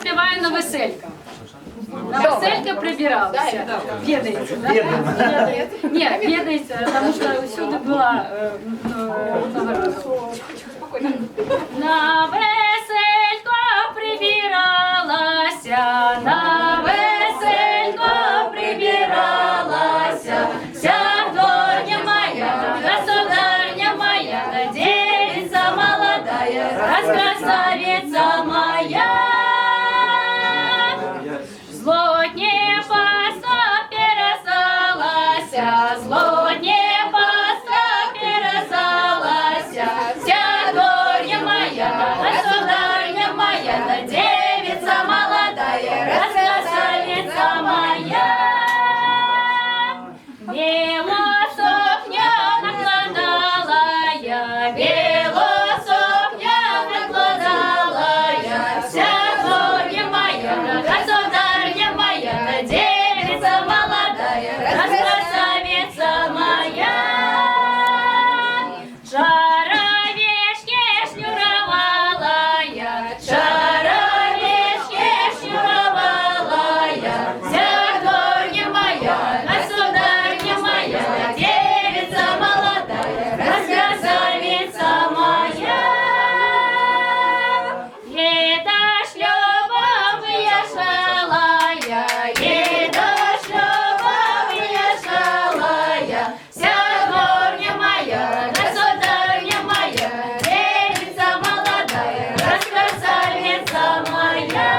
співаю на весельках. На веселька прибиралася. Бедається, да? Ні, бедається, тому що всюди була одного разу. На веселько прибиралася, на веселько прибиралася, вся дворня моя, государня моя, девица молодая, раскрасавица моя. Злотне паста пересалася, злотне паста пересалася, вся дворня моя, государня моя, девица молодая, раскрасавица моя. Белосокня накладала я, белосокня накладала я, вся дворня моя, государня моя, девица молодая, раскрасавица моя. Шаровечки шнуровала я, шаровечки шнуровала я, вся дворня моя, государня моя, девица молодая, раскрасавица моя. Еда шлюба выезжала я, еда шлюба выезжала я, вся дворня моя, государня моя, девица молодая, раскрасавица моя.